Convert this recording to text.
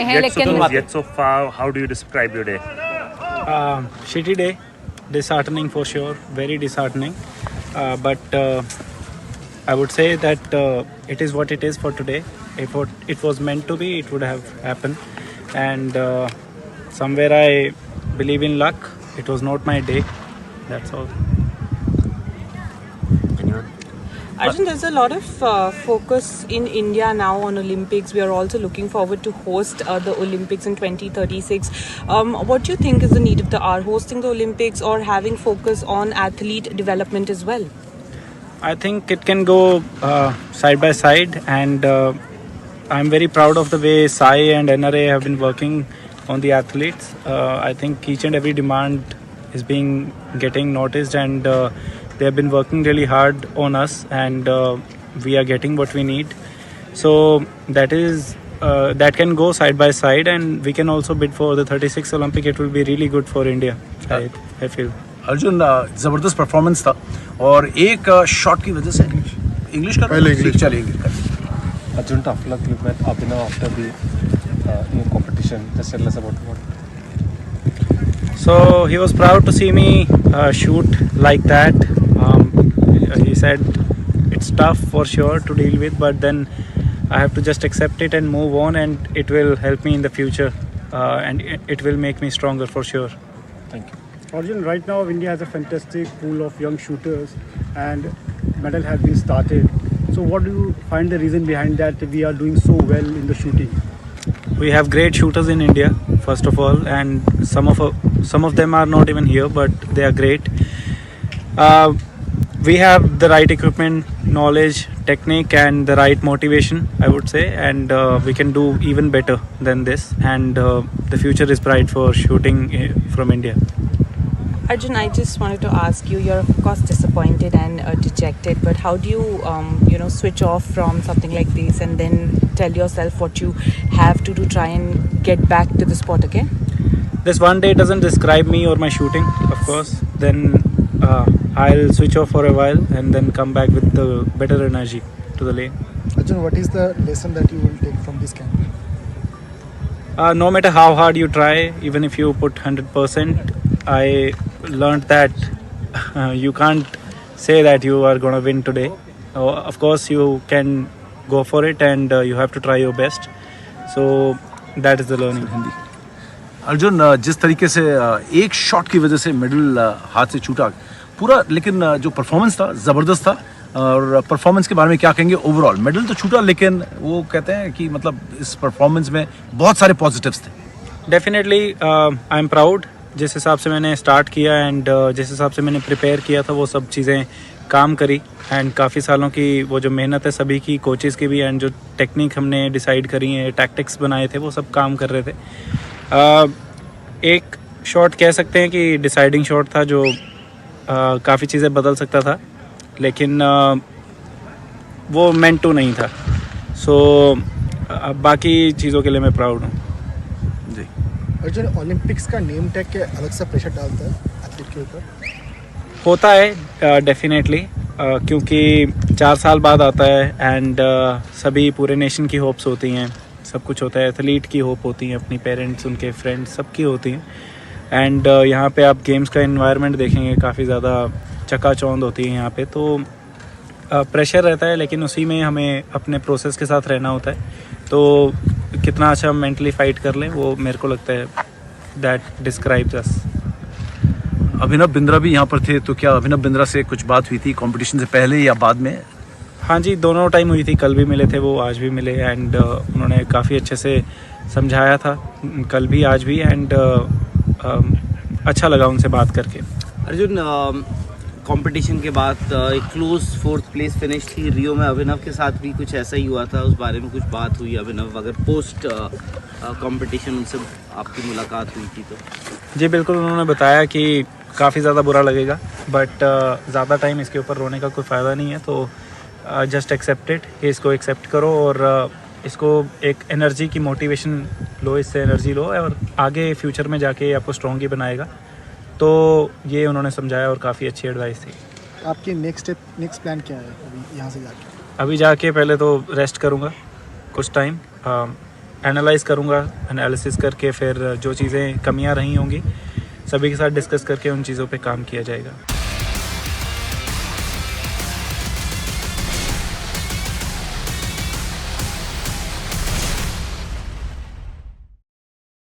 Yet so far, how do you describe your day? Shitty day, disheartening for sure, very disheartening. But I would say that it is what it is for today. If it was meant to be, it would have happened. And somewhere I believe in luck. It was not my day. That's all. Arjun, there's a lot of focus in India now on Olympics. We are also looking forward to host the Olympics in 2036. What do you think is the need of the hour, hosting the Olympics or having focus on athlete development as well? I think it can go side by side, and I'm very proud of the way Sai and NRA have been working on the athletes. I think each and every demand is getting noticed, and they have been working really hard on us, and we are getting what we need. So that can go side by side, and we can also bid for the 36th Olympic. It will be really good for India, I feel. Arjun ज़बरदस्त performance था और एक shot की वजह से English का चलिए English Arjun, tough luck you met Abhinav after the competition. Just tell us about it. So he was proud to see me shoot like that. He said it's tough for sure to deal with, but then I have to just accept it and move on, and it will help me in the future, and it will make me stronger for sure. Thank you. Arjun, right now India has a fantastic pool of young shooters and medal has been started. So what do you find the reason behind that we are doing so well in the shooting? We have great shooters in India, first of all, and some of them are not even here, but they are great. We have the right equipment, knowledge, technique, and the right motivation, I would say, and we can do even better than this, and the future is bright for shooting from India. Arjun, I just wanted to ask you, you're of course disappointed and dejected, but how do you, switch off from something like this and then tell yourself what you have to do, try and get back to the sport again? This one day doesn't describe me or my shooting, of course. Then I'll switch off for a while and then come back with the better energy to the lane. Arjun, what is the lesson that you will take from this camp? No matter how hard you try, even if you put 100%, I learned that you can't say that you are going to win today. Of course, you can go for it, and you have to try your best. So that is the learning. Arjun जिस तरीके से एक shot की वजह से medal हाथ से छूटा पूरा, लेकिन जो परफॉर्मेंस था ज़बरदस्त था. और परफॉर्मेंस के बारे में क्या कहेंगे? ओवरऑल मेडल तो छूटा, लेकिन वो कहते हैं कि मतलब इस परफॉर्मेंस में बहुत सारे पॉजिटिव्स थे. Definitely I am proud. जिस हिसाब से मैंने स्टार्ट किया एंड जिस हिसाब से मैंने प्रिपेयर किया था, वो सब चीज़ें काम करी, एंड काफ़ी सालों की वो जो मेहनत है सभी की, कोचेज़ की भी, एंड जो टेक्निक हमने डिसाइड करी है, टैक्टिक्स बनाए थे, वो सब काम कर रहे थे. एक शॉट कह सकते हैं कि डिसाइडिंग शॉट था जो काफ़ी चीज़ें बदल सकता था, लेकिन वो मेंट टू नहीं था. सो बाकी चीज़ों के लिए मैं प्राउड हूँ. जी अर्जुन, ओलंपिक्स का नेम टैग के अलग सा प्रेशर डालता है एथलीट के ऊपर? होता है डेफिनेटली, क्योंकि 4 साल बाद आता है, एंड सभी पूरे नेशन की होप्स होती हैं, सब कुछ होता है. एथलीट की होप होती हैं, अपनी पेरेंट्स, उनके फ्रेंड्स, सबकी होती हैं. एंड यहाँ पे आप गेम्स का एनवायरनमेंट देखेंगे, काफ़ी ज़्यादा चकाचौंध होती है यहाँ पे, तो प्रेशर रहता है, लेकिन उसी में हमें अपने प्रोसेस के साथ रहना होता है. तो कितना अच्छा हम मेंटली फाइट कर लें, वो मेरे को लगता है दैट डिस्क्राइब्स अस. अभिनव बिंद्रा भी यहाँ पर थे, तो क्या अभिनव बिंद्रा से कुछ बात हुई थी कंपटीशन से पहले या बाद में? हाँ जी, दोनों टाइम हुई थी. कल भी मिले थे वो, आज भी मिले, एंड उन्होंने काफ़ी अच्छे से समझाया था, कल भी आज भी, एंड अच्छा लगा उनसे बात करके. अर्जुन, कंपटीशन के बाद एक क्लोज 4th प्लेस फिनिश थी रियो में. अभिनव के साथ भी कुछ ऐसा ही हुआ था, उस बारे में कुछ बात हुई? अभिनव, अगर पोस्ट कंपटीशन उनसे आपकी मुलाकात हुई थी तो? जी बिल्कुल, उन्होंने बताया कि काफ़ी ज़्यादा बुरा लगेगा, बट ज़्यादा टाइम इसके ऊपर रोने का कोई फ़ायदा नहीं है. तो जस्ट एक्सेप्ट इट, इसको एक्सेप्ट करो और इसको एक एनर्जी की मोटिवेशन लो, इससे एनर्जी लो, और आगे फ्यूचर में जाके आपको स्ट्रॉन्ग ही बनाएगा. तो ये उन्होंने समझाया और काफ़ी अच्छी एडवाइस थी. आपकी नेक्स्ट प्लान क्या है अभी यहाँ से जाके? अभी जाके पहले तो रेस्ट करूँगा कुछ टाइम, एनालाइज करूँगा, एनालिसिस करके फिर जो चीज़ें कमियाँ रही होंगी सभी के साथ डिस्कस करके उन चीज़ों पे काम किया जाएगा।